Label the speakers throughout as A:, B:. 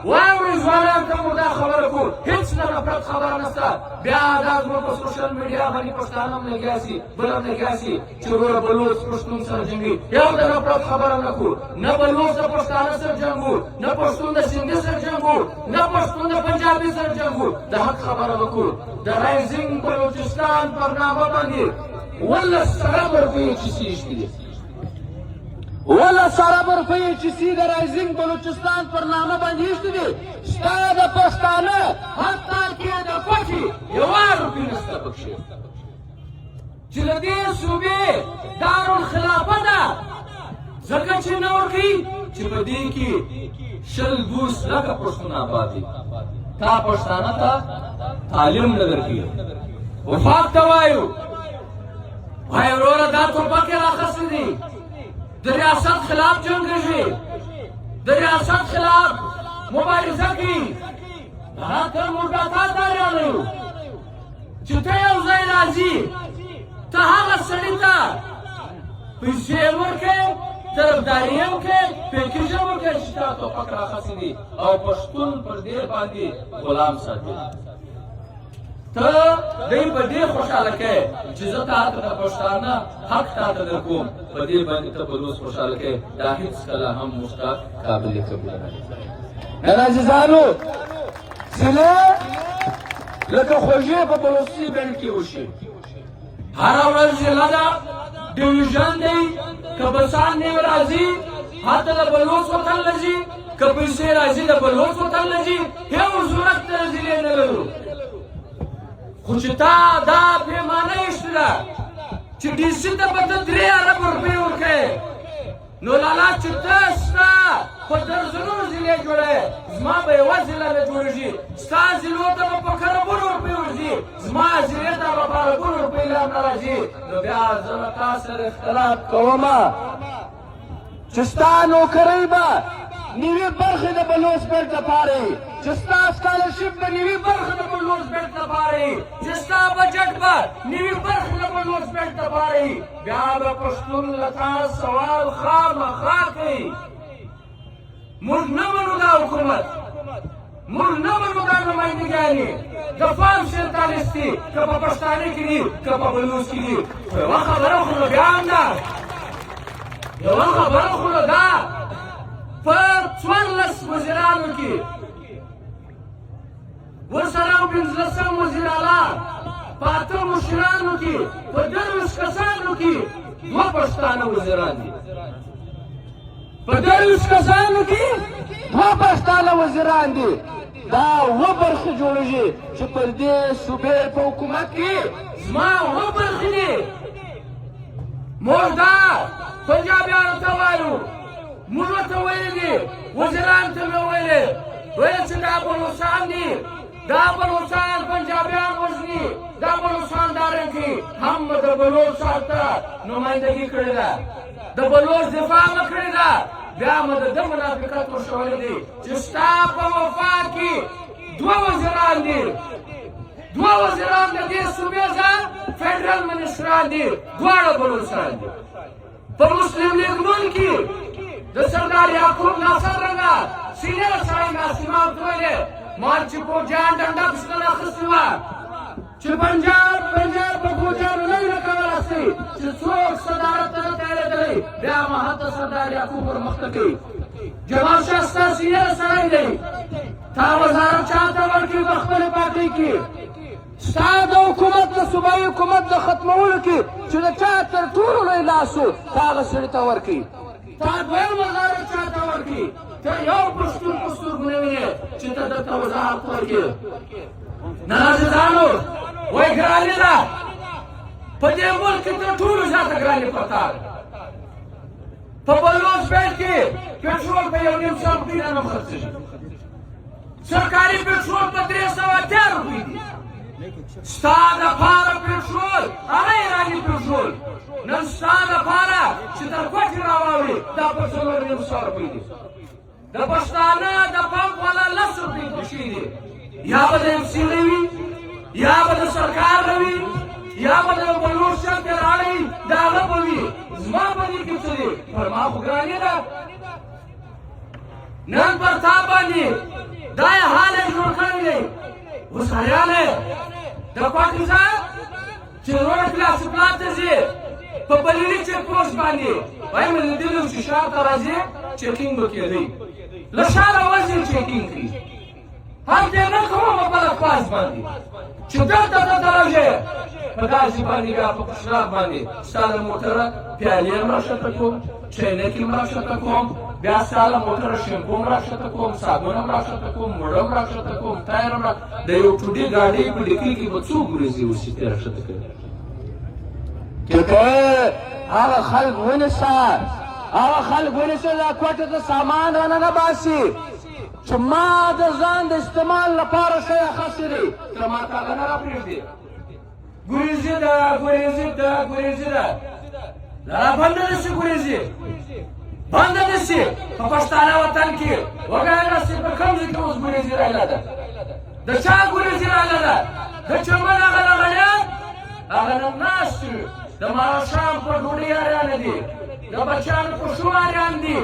A: واورئ ځوانان ته مو دا خبره کوو هېڅ نه نفرت خبره نشته بیا دا زموږ په سوشل میډیا باندې پښتانه هم لګیا سي بل هم لګیا سي چې وروره بلوڅ پښتون سره جنګي یو د نفرت خبره نه کوو نه بلوڅ د پښتانه سره جنګ وو نه پښتون د سندي سره جنګ وو نه پښتون د پنجابي سره جنګ وو د حق خبره وکړو د رایزنګ بلوچستان پر نامه باندې 11 روپۍ چې سیشتي دي 11 روپۍ چې سي د رایزنګ بلوچستان پر نامه باندې ایښتي دي ستا د پښتانه حتی کې د کوټې 1 روپۍ نشته پکښې چې د دې صوبې دارالخلافه ده ځکه چې نه ورکوي چې په دې کې 20 لکه پښتون آباد دي تا پښتانه ته تعلیم نه درکوي وفاق ته وایو وایي وروره دا ټوپکې راخیستې دي د ریاست خلاف جنګېږي د ریاست خلاف مبارزه کوي دا ته موږ دا تا تیار یو چې ته یو ځای راځي ته هغه سړي ته پیسې ورکړې طرفداري یې وکړې پیکیج یې وکړې چې تا ټوپک راخیستې دي او پښتون پر دې باندې غلام ساتي ته دوی په دې خوشحاله کوې چې زه تا ته د پښتانه حق تا ته در کوم په دې باندې ته بلوڅ خوشحاله کوې دا هېڅکله هم موږ ته قابل قبوله نه ده عزیزانو ځینې لکه خوږې په بلوڅي بڼ کې وشي هره ورځ ضلع ده ډیویژن دی که بسان نیم راځي هلته د بلوڅ وطن له ځي که پیسې راځي د بلوڅ وطن له ځي هېڅ ضرورت د ضلع نه لرو خو چې تا دا پیمانه ایښتې ده چې ډي سي ته به ته 3 ارب روپۍ ورکوې نو لالا چې ته ستا په درځنو ضلع جوړوې زما به یوه ضلع نه جوړېږي ستا ضلعو ته به په کروڑو روپۍ ورځي زما ضلع ته به په اربونو روپۍ لا نه راځي نو بیا زه له تا سره اختلاف کومه چې ستا نوکرۍ به نیوي برخې د بلوڅ بیلټ لپاره وي چې ستا سکالرشپ به نیوي برخې د بلوڅ بیلټ لپاره وي چې ستا بجټ به نیوي برخې د بلوڅ بیلټ لپاره وي بیا به پښتون له تا سوال خامخا کوي موږ نه منو دا حکومت موږ نه منو دا نمایندګانې د فارم 47 دي که په پښتانه کې دي که په بلوڅ کې دي خو یوه خبره خو نو بیا هم ده یوه خبره خو نو ده پر 14 وزیرانو کې ورسره 15 وزیر اعلی په 8 مشرانو کې په 30 کسانو کې 2 پښتانه وزیران دي په 30 کسانو کې 2 پښتانه وزیران دي دا 2 برخې جوړېږي چې پر دې صوبې په حکومت کې زما 2 برخې دي موږ دا پنجابیانو ته وایو موږ ورته ویلي دي وزیرانو ته مې ویلې چې دا بلوڅان دي دا بلوڅان پنجابیان وژني دا بلوڅان دارن کوي هم د بلوڅ هلته نمایندګي کړې ده د بلوڅ دفاع مه کړې ده بیا مو د ده منافقت ورشولی دی چې ستا په وفا کې 2 وزیران دي 2 وزیران د دې صوبې ځان فیډرل منسټران دي دواړه بلوڅان دي په مسلم لیګ نون کې د سردار یعقوب ناصر رنګه سینیر سړی ناسیما ورته ویلې مال چې پوجیان ډنډه پسکل اخیستې وه چې پنجاب په پوجیانو نه وي کولی چې څوک صدارت ته نه تیارېدلی بیا مو هلته سردار یعقوب ور مخته کوي جمال شاه ستا سینیر سړی دی تا وزارت چا ته ورکړي په خپلې پارټۍ کې ستا د حکومت د صوبایي حکومت د ختمولو کې چې د چا تر ټولو لوی لاس و تا هغه سړي ته ورکړي تا 2 وزارت چا ته ورکړي ته یو پښتون په سترګو نه وینې چې ته درته وزارت ورکړي نه عزیزانو وایي ګرانې ده په دې ملک کې تر ټولو زیاته ګرانې پرته په بلوڅ بیلټ کې پټرول په 1.5 روپۍ نه خرڅېږي سرکاري پټرول په 310 روپۍ دي ستا دپاره پټرول هغه ایراني پټرول نن ستا دپاره چې تر کوټې راواوړي دا په 4.5 روپۍ دي د پښتانه د پمپ والا 10 روپۍ دوشي دي یا به د MC نه وي یا به د سرکار نه وي یا به د بلوڅ شان ته راړی د هغه به وي زما په دې کې څه دي پر ما خو ګرانې ده نن پر تا باندې اوس حیران یې د کوټې ځای چې لوړه کلاس پلان ته ځي په بلیني چیک پوسټ باندې وایم له دې نو چې شار ته راځي چیکینګ به کېدی له شاره وځي چیکینګ کوي هلته نه کوم په بله پاس باندې چې دلته دلته راځي په داسې باندې بیا په کشراب باندې ستا د موټره پیالې هم راښکته کوم چینکې هم راښکته کوم بیا ستا له موټره شیمپو هم راښکته کوم صابون هم راښکته کوم موړه هم راښکته کوم ټایر هم د یو ټوډي ګاډۍ په ډیکۍ کې به څوک ورځي اوس چې راښکته کوي که هغه خلک ونیسه هغه خلک ونیسه دا کوټې ته سامان راننه باسي چې ما د ځان د استعمال لپاره شی اخیستی دی ته ماته هغه نه راپرېږدې ګریزي ده ګریزي ده ګریزي ده دا بنده نه شي ګریزي بنده نه شي په پښتانه وطن کې وګوره چې په کوم ځای کې اوس ګریزي راغله ده د چا ګریزي راغله ده د چمن هغه لغړیان هغه نن ناست د ماښام په ډوډۍ اریانه دي د بچیانو په شو اریان دي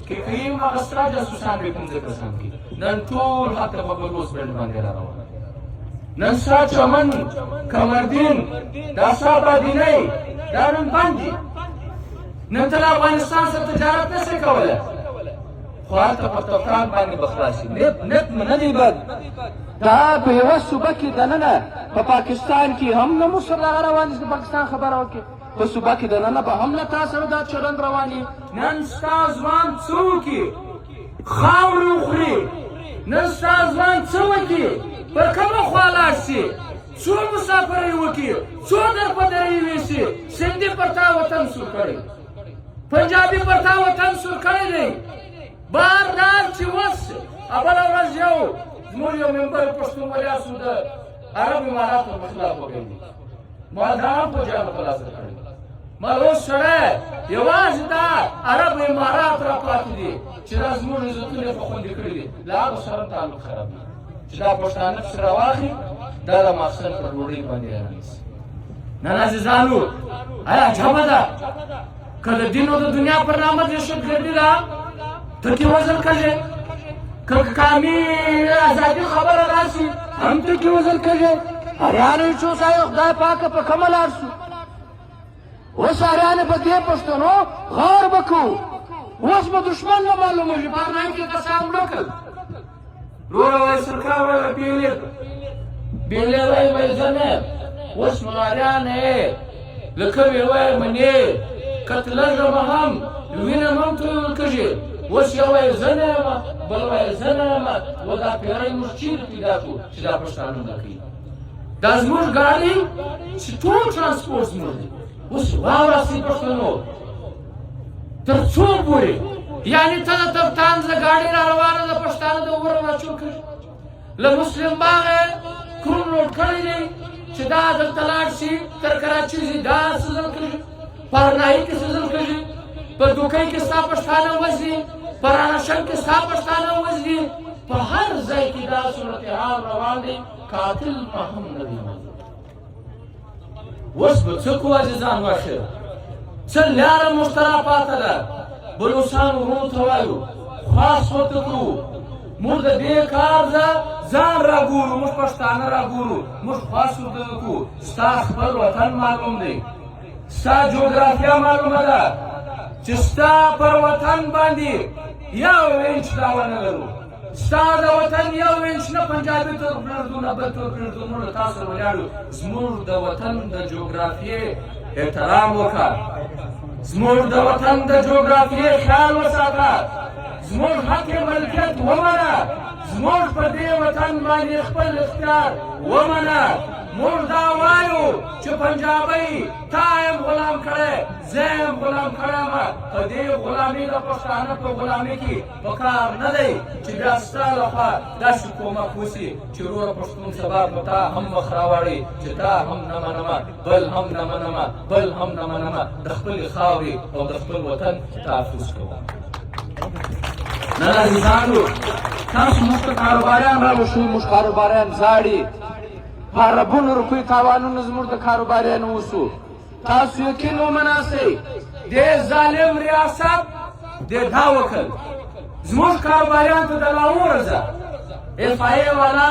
A: که کوي هغه ستا جاسوسان به پنځه کسان کې نن ټول هلته په بلوس بڼ باندې را روان نن ستا چمن کمردین دا ستا بادینۍ دا نن بند دي نن ته له افغانستان سره تجارت نشې کولی خو هلته په ترکان باندې به خلاصي نت نه دی بد دا په یوه صوبه کې دننه په پاکستان کې هم نه موږ سره هغه روان دي چې د پاکستان خبره وکړي په صوبه کې دننه به هم نه تا سره دا چلند روان وي نن ستا ځوان څه وکړي خاورې وخوري نن ستا ځوان څه وکړي پر کومه خوا لاړ شي څو مسافرۍ وکړي څو درپدرۍ یوسي سندي پر تا وطن سور کړی پنجابي پر تا وطن سور کړی دی بار دار چې اوس بله ورځ یو زموږ یو ممبر پښتونولیا سو د عرب اماراتو په خلاف وکړي ما دا هم په جامه په لاس کړی ما اوس سړی یوازې دا عرب امارات را پاتې دي چې دا زموږ عزتونه یې په خوندي کړي دي له هغو سره تعلق خراب دي چې دا پښتانه پسې راواخلي دا د ماخستن پر ډوډۍ باندې رانیسي نن عزیزانو آیا عجبه ده که د دین او د دنیا پر نامه دهشتګردي ده ته کې وزل کږې که کامي ازادي خبره راشي هم ته کې وزل کږې هریانو چې اوس آیا خدای پاکه په کومه لار شو اوس هریانې په دې پښتنو غار به کوو اوس به دښمن نه معلومېږي پارنام کې کسان مړه کړل وروره وایي سرکار وایي بیلې وایي وایي زه نه اوس ملارانې لکه ویې وایي منې کتلږه به هم وینم هم تویول کږي اوس یو وایي زه نه یم بل وایي زه نه یم و دا پیری موږ چیرې پیدا کړو چې دا پښتانه نه کوي دا زموږ ګاډي چې ټول ترانسپورټ زموږ دی اوس واوراسئ پښتنو تر څو پورې یعنې ته د تفتانزه ګاډي را روانه ده پښتانه د اوبره راچور کړي له مسلم باغه کوم لوډ کړی دی چې دا دلته لاړ شي تر کراچي ځي دا څه ځل کړي په ارنایي کې څه ځل کړي په دوکۍ کې ستا پښتانه وځي په رانشن کې ستا پښتانه وځي په هر ځای کې دا صورتحال روان دی قاتل په هم نه دی اوس به څه کوو عزیزان واخر څه لاره مشترا پاته ده بلوچستان ورونو ته وایو خاص ورته کړو موږ د دې کار ځان راګورو موږ پښتانه راګورو موږ خاص ورته کړو ستا خپل وطن معلوم دی ستا جغرافیه معلومه ده چې ستا پر وطن باندې یو انچ دا ونه لرو ستا د وطن یو انچ نه پنجابي تور پرېږدو نه بل تور پرېږدو موږ له تا سره ولاړو زموږ د وطن د جغرافیې احترام وکړه زموږ د وطن د جغرافیې خیال وساته زموږ حق ملکیت ومنه زموږ په دې وطن باندې خپل اختیار ومنه موږ دا وایو چې پنجابی تا یم غلام کړی زه یم غلام کړی یم په دې غلامي د پښتانه په غلامي کې په کار نه دی چې بیا ستا لخوا داسې کومک وشي چې وروره پښتون سبا په تا هم مخ راواړي چې تا هم نه منمه بل هم نه منمه بل هم نه منمه د خپلې خاورې او د خپل وطن تحفظ کوم نه عزیزانو تاسو موږ ته کاروباریان راوښوئ موږ کاروباریان ژاړي په اربونو روپۍ تاوانونه زموږ د کاروباریانو وشو تاسو یقین ومناسئ دې ظالم ریاست دې دا وکړ زموږ کاروباریانو ته د لاهوره ځه اف آی والا